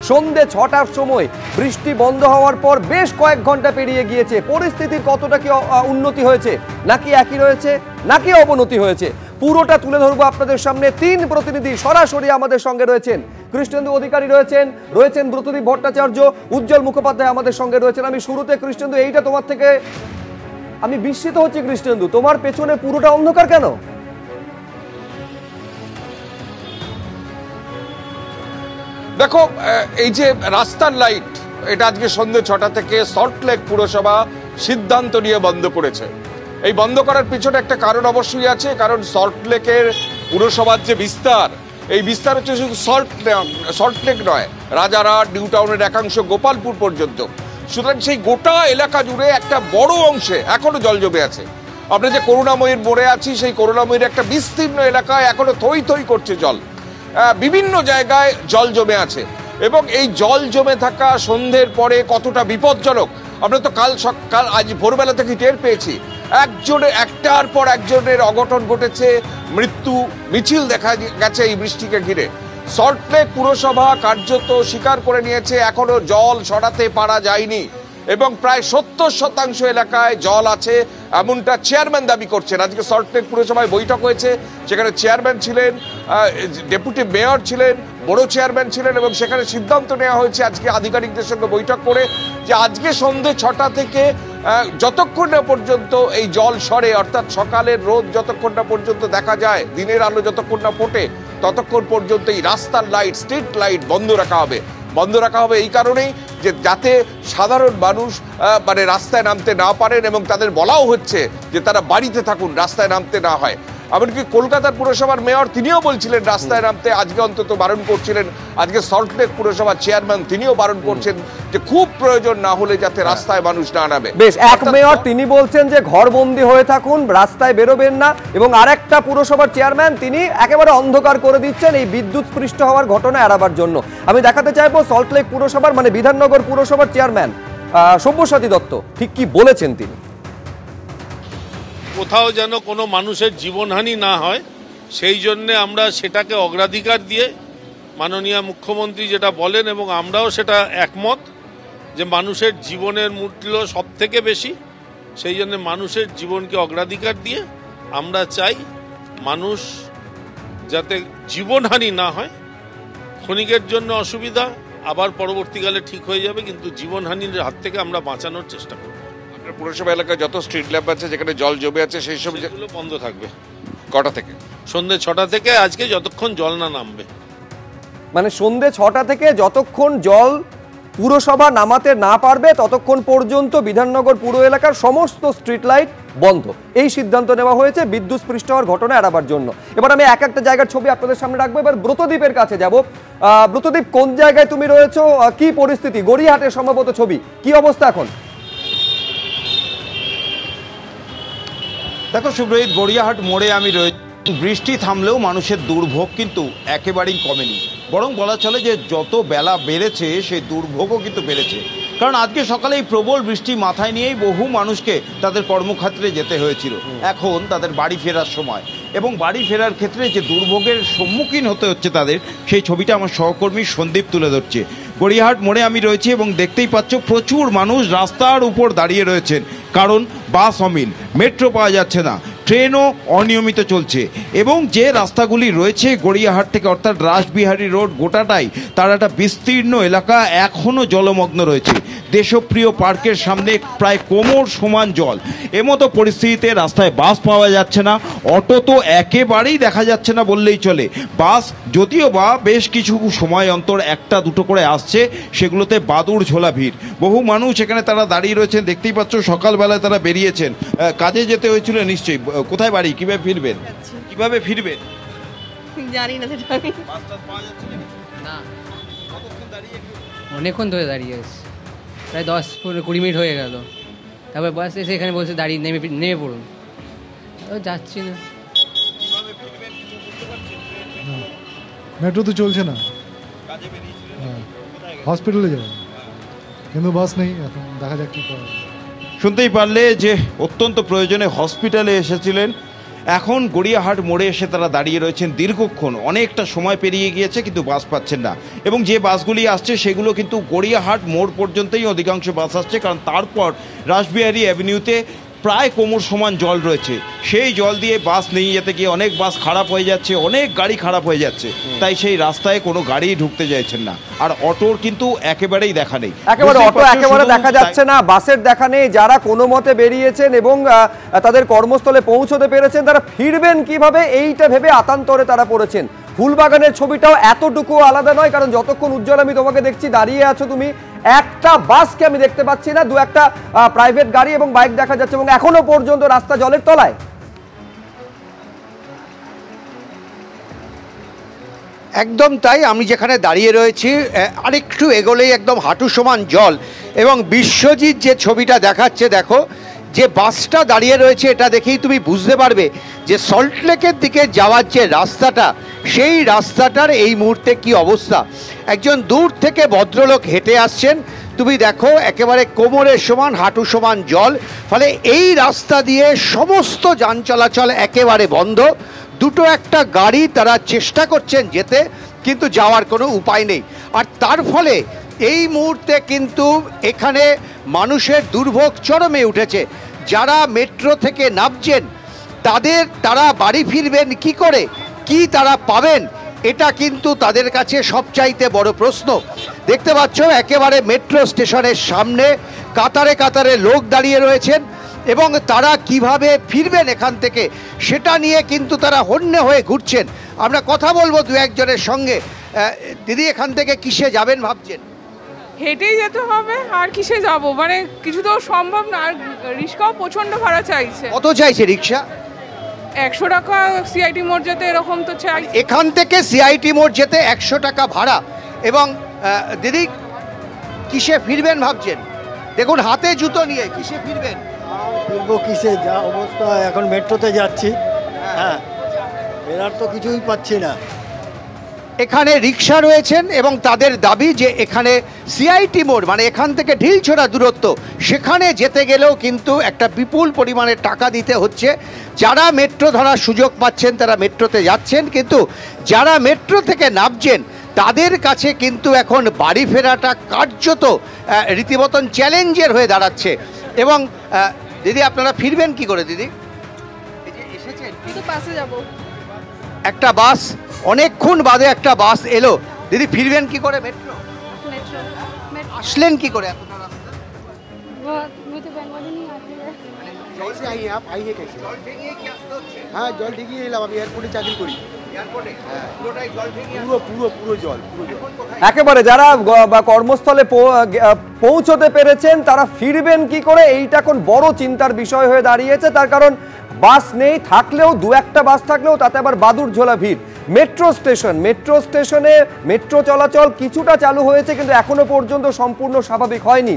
সন্ধে 6টার সময় বৃষ্টি বন্ধ হওয়ার পর বেশ কয়েক ঘন্টা পেরিয়ে গিয়েছে। পরিস্থিতির কতটা কি উন্নতি হয়েছে, নাকি একই রয়েছে, নাকি অবনতি হয়েছে, পুরোটা তুলে ধরবো আপনাদের সামনে। 3 প্রতিনিধি সরাসরি আমাদের সঙ্গে রয়েছেন। কৃষ্ণেন্দু অধিকারী রয়েছেন ব্রতদীপ ভট্টাচার্য, উজ্জ্বল মুখোপাধ্যায় আমাদের সঙ্গে রয়েছেন। আমি শুরুতে কৃষ্ণেন্দু, এইটা তোমার থেকে আমি বিস্মিত হচ্ছি। কৃষ্ণেন্দু, তোমার পেছনে পুরোটা অন্ধকার কেন? দেখো, এই যে রাস্তার লাইট, এটা আজকে সন্ধ্যে 6টা থেকে সল্টলেক পুরসভা সিদ্ধান্ত নিয়ে বন্ধ করেছে। এই বন্ধ করার পিছনে একটা কারণ অবশ্যই আছে, কারণ সল্টলেকের পুরসভার যে বিস্তার, এই বিস্তার হচ্ছে শুধু সল্টলেক নয়, রাজারহাট, নিউ টাউনের একাংশ, গোপালপুর পর্যন্ত। সুতরাং সেই গোটা এলাকা জুড়ে একটা বড় অংশে এখনো জল জমে আছে। আমরা যে করুণাময়ীর মোড়ে আছি, সেই করুণাময়ীর একটা বিস্তীর্ণ এলাকায় এখনো থই থই করছে জল, বিভিন্ন জায়গায় জল জমে আছে। এবং এই জল জমে থাকা সন্ধ্যের পরে কতটা বিপজ্জনক আমরা তো আজ ভোরবেলা থেকে টের পেয়েছি। একটার পর একজনের অঘটন ঘটেছে, মৃত্যু মিছিল দেখা গেছে এই বৃষ্টিকে ঘিরে। সল্টলেক পুরসভা কার্যত স্বীকার করে নিয়েছে এখনো জল সরাতে পারা যায়নি এবং প্রায় 70% এলাকায় জল আছে, এমনটা চেয়ারম্যান দাবি করছেন। আজকে সল্টলেক পুরসভায় বৈঠক হয়েছে, সেখানে চেয়ারম্যান ছিলেন, ডেপুটি মেয়র ছিলেন, বড় চেয়ারম্যান ছিলেন এবং সেখানে সিদ্ধান্ত নেওয়া হয়েছে আজকে আধিকারিকদের সঙ্গে বৈঠক করে যে আজকে সন্ধ্যে 6টা থেকে যতক্ষণ না পর্যন্ত এই জল সরে, অর্থাৎ সকালের রোদ যতক্ষণ না পর্যন্ত দেখা যায়, দিনের আলো যতক্ষণ না ফোটে, ততক্ষণ পর্যন্ত এই রাস্তার লাইট, স্ট্রিট লাইট বন্ধ রাখা হবে। বন্ধ রাখা হবে এই কারণেই যে যাতে সাধারণ মানুষ মানে রাস্তায় নামতে না পারেন, এবং তাদের বলাও হচ্ছে যে তারা বাড়িতে থাকুন, রাস্তায় নামতে না হয়। এমনকি কলকাতার পুরসভার মেয়র তিনিও বলছিলেন রাস্তায় নামতে, আজকে অন্তত বারণ করছিলেন। আজকে সল্টলেক পুরসভার চেয়ারম্যান তিনিও বারণ করছেন যে খুব প্রয়োজন না হলে যাতে রাস্তায় মানুষ না নামে। বেশ, এক মেয়র তিনি বলছেন যে ঘরবন্দি হয়ে থাকুন, রাস্তায় বেরোবেন না, এবং আরেকটা পুরসভার চেয়ারম্যান তিনি একেবারে অন্ধকার করে দিচ্ছেন এই বিদ্যুৎ স্পৃষ্ট হওয়ার ঘটনা এড়াবার জন্য। আমি দেখাতে চাইবো সল্টলেক পুরসভার মানে বিধাননগর পুরসভার চেয়ারম্যান সব্যসাচী দত্ত ঠিক কি বলেছেন তিনি। কোথাও যেন কোনো মানুষের জীবনহানি না হয়, সেই জন্যে আমরা সেটাকে অগ্রাধিকার দিয়ে মাননীয় মুখ্যমন্ত্রী যেটা বলেন এবং আমরাও সেটা একমত যে মানুষের জীবনের মূল্য সব থেকে বেশি, সেই জন্য মানুষের জীবনকে অগ্রাধিকার দিয়ে আমরা চাই মানুষ যাতে জীবনহানি না হয়। ক্ষণিকের জন্য অসুবিধা, আবার পরবর্তীকালে ঠিক হয়ে যাবে, কিন্তু জীবনহানির হাত থেকে আমরা বাঁচানোর চেষ্টা করব। পুরসভা এলাকায় যত স্ট্রিট ল্যাম্প আছে যেখানে জল জমে আছে সেই সব বন্ধ থাকবে। কটা থেকে? সন্ধ্যে 6টা থেকে আজকে, যতক্ষণ জল না নামবে। মানে সন্ধ্যে 6টা থেকে যতক্ষণ জল পুরসভা নামাতে না পারবে ততক্ষণ পর্যন্ত বিধাননগর পুর এলাকার সমস্ত স্ট্রিট লাইট বন্ধ। এই সিদ্ধান্ত নেওয়া হয়েছে বিদ্যুৎ স্পৃষ্ট হওয়ার ঘটনা এড়াবার জন্য। এবার আমি এক একটা জায়গার ছবি আপনাদের সামনে রাখবো। এবার ব্রতদীপের কাছে যাব। ব্রতদীপ, কোন জায়গায় তুমি রয়েছো, কি পরিস্থিতি? গড়িয়াহাটের সম্ভবত ছবি, কি অবস্থা এখন? দেখো সুব্রজিৎ, গড়িয়াহাট মোড়ে আমি রয়েছি। বৃষ্টি থামলেও মানুষের দুর্ভোগ কিন্তু একেবারেই কমেনি, বরং বলা চলে যে যত বেলা বেড়েছে সেই দুর্ভোগও কিন্তু বেড়েছে। কারণ আজকে সকালে এই প্রবল বৃষ্টি মাথায় নিয়েই বহু মানুষকে তাদের কর্মক্ষেত্রে যেতে হয়েছিল। এখন তাদের বাড়ি ফেরার সময়, এবং বাড়ি ফেরার ক্ষেত্রে যে দুর্ভোগের সম্মুখীন হতে হচ্ছে তাদের, সেই ছবিটা আমার সহকর্মী সন্দীপ তুলে ধরছে। গড়িয়াহাট মোড়ে আমি রয়েছি এবং দেখতেই পাচ্ছ প্রচুর মানুষ রাস্তার উপর দাঁড়িয়ে রয়েছেন, কারণ বাস অমিল, মেট্রো পাওয়া যাচ্ছে না, ট্রেনও অনিয়মিত চলছে। এবং যে রাস্তাগুলি রয়েছে গড়িয়াহাট থেকে, অর্থাৎ রাসবিহারী রোড গোটাটাই তার একটা বিস্তীর্ণ এলাকা এখনও জলমগ্ন রয়েছে। দেশপ্রিয় পার্কের সামনে প্রায় কোমর সমান জল। এমতো পরিস্থিতিতে রাস্তায় বাস পাওয়া যাচ্ছে না, অটো তো একেবারেই দেখা যাচ্ছে না বললেই চলে। বাস যদিও বা বেশ কিছু সময় অন্তর একটা দুটো করে আসছে, সেগুলোতে বাদুড় ঝোলা ভিড়। বহু মানুষ এখানে তারা দাঁড়িয়ে রয়েছেন, দেখতেই পাচ্ছ সকালবেলায় তারা বেরিয়েছেন। কাজে যেতে হয়েছিল নিশ্চয়ই। কোথায় বাড়ি, কিভাবে ফিরবেন? কিভাবে ফিরবেন জানি না, সেটা আমি না, অনেকক্ষণ ধরে দাঁড়িয়ে আছি, প্রায় 10-20 মিনিট হয়ে গেল। তারপর বাস এসে এখানে বলছে দাঁড়িয়ে নেমে পড়ুন, যাচ্ছি না। মেট্রো তো চলছে না, হসপিটালে যাবে, কিন্তু বাস নেই, এখন দেখা যাক কি করা। শুনতেই পারলে যে অত্যন্ত প্রয়োজনে হসপিটালে এসেছিলেন এখন গড়িয়াহাট মোড়ে এসে তারা দাঁড়িয়ে রয়েছেন দীর্ঘক্ষণ, অনেকটা সময় পেরিয়ে গিয়েছে কিন্তু বাস পাচ্ছেন না। এবং যে বাসগুলি আসছে সেগুলো কিন্তু গড়িয়াহাট মোড় পর্যন্তই অধিকাংশ বাস আসছে, কারণ তারপর রাসবিহারী অ্যাভিনিউতে প্রায় কোমর সমান জল রয়েছে। সেই জল দিয়ে বাস নিয়ে যেতে গিয়ে অনেক বাস খারাপ হয়ে যাচ্ছে, অনেক গাড়ি খারাপ হয়ে যাচ্ছে, তাই সেই রাস্তায় কোনো গাড়ি ঢুকতে চাইছেন না। আর অটোর কিন্তু একেবারেই দেখা নেই, একেবারে অটো একেবারে দেখা যাচ্ছে না, বাসের দেখা নেই। যারা কোনো মতে বেরিয়েছেন এবং তাদের কর্মস্থলে পৌঁছতে পেরেছেন, তারা ফিরবেন কিভাবে এইটা ভেবে আতান্তরে তারা পড়েছেন। ফুলবাগানের ছবিটাও এতটুকু আলাদা নয়, কারণ যতক্ষণ উজ্জ্বল আমি তোমাকে দেখছি দাঁড়িয়ে আছো তুমি, একটা বাসকে আমি দেখতে পাচ্ছি না, দু একটা প্রাইভেট গাড়ি এবং বাইক দেখা যাচ্ছে এবং এখনো পর্যন্ত রাস্তা জলের তলায়। একদম তাই, আমি যেখানে দাঁড়িয়ে রয়েছি আরেকটু এগোলেই একদম হাঁটু সমান জল। এবং বিশ্বজিৎ যে ছবিটা দেখাচ্ছে, দেখো যে বাসটা দাঁড়িয়ে রয়েছে, এটা দেখেই তুমি বুঝতে পারবে যে সল্টলেকের দিকে যাওয়ার যে রাস্তাটা, সেই রাস্তাটার এই মুহূর্তে কি অবস্থা। একজন দূর থেকে ভদ্রলোক হেঁটে আসছেন, তুমি দেখো একেবারে কোমরের সমান হাঁটু সমান জল, ফলে এই রাস্তা দিয়ে সমস্ত যান চলাচল একেবারে বন্ধ। দুটো একটা গাড়ি তারা চেষ্টা করছেন যেতে, কিন্তু যাওয়ার কোনো উপায় নেই। আর তার ফলে এই মুহূর্তে কিন্তু এখানে মানুষের দুর্ভোগ চরমে উঠেছে। যারা মেট্রো থেকে নামছেন তারা বাড়ি ফিরবেন কি করে, কি তারা পাবেন, এটা কিন্তু তাদের কাছে সবচাইতে বড় প্রশ্ন। দেখতে পাচ্ছ একেবারে মেট্রো স্টেশনের সামনে কাতারে কাতারে লোক দাঁড়িয়ে রয়েছেন এবং তারা কিভাবে ফিরবেন এখান থেকে সেটা নিয়ে কিন্তু তারা হন্যে হয়ে ঘুরছেন। আমরা কথা বলবো দু একজনের সঙ্গে। দিদি, এখান থেকে কিসে যাবেন ভাবছেন? হেঁটেই যেতে হবে, আর কিসে যাব, মানে কিছু তো সম্ভব না। আর রিক্সাও প্রচন্ড ভাড়া চাইছে। কত চাইছে রিক্সা? 100 টাকা সিআইটি মোড় যেতে, এরকম তো চাই। এখান থেকে সিআইটি মোড় যেতে 100 টাকা ভাড়া। এবং দিদি, কিসে ফিরবেন ভাবছেন? দেখুন হাতে জুতো নিয়ে কিসে ফিরবেন? ফিরবো কিসে, যা অবস্থা এখন মেট্রোতে যাচ্ছি, হ্যাঁ এরার তো কিছুই পাচ্ছি না। এখানে রিক্সা রয়েছেন এবং তাদের দাবি যে এখানে সিআইটি মোড়, মানে এখান থেকে ঢিলছোড়া দূরত্ব, সেখানে যেতে গেলেও কিন্তু একটা বিপুল পরিমাণে টাকা দিতে হচ্ছে। যারা মেট্রো ধরার সুযোগ পাচ্ছেন তারা মেট্রোতে যাচ্ছেন, কিন্তু যারা মেট্রো থেকে নামছেন তাদের কাছে কিন্তু এখন বাড়ি ফেরাটা কার্যত রীতিমতন চ্যালেঞ্জের হয়ে দাঁড়াচ্ছে। এবং দিদি, আপনারা ফিরবেন কি করে দিদি? এসেছেন কিন্তু বাসে যাব, একটা বাস অনেকক্ষণ বাদে একটা বাস এলো, দিদি ফিরবেন কি করে? মেট্রো আসলেন কি করে এতটা রাস্তা? मुझे बंगाली नहीं आती है। जल से आई हैं आप, आइए कैसे? हाँ जल ढेंगे एलाম, আমি এয়ারপোর্টে চাকরি করি। পুরো জল। একেবারে যারা কর্মস্থলে পৌঁছতে পেরেছেন তারা ফিরবেন কি করে, এইটা এখন বড় চিন্তার বিষয় হয়ে দাঁড়িয়েছে। তার কারণ বাস নেই, থাকলেও দু একটা বাস থাকলেও তাতে আবার বাদুড় ঝোলা ভিড়। মেট্রো স্টেশনে মেট্রো চলাচল কিছুটা চালু হয়েছে, কিন্তু এখনো পর্যন্ত সম্পূর্ণ স্বাভাবিক হয়নি।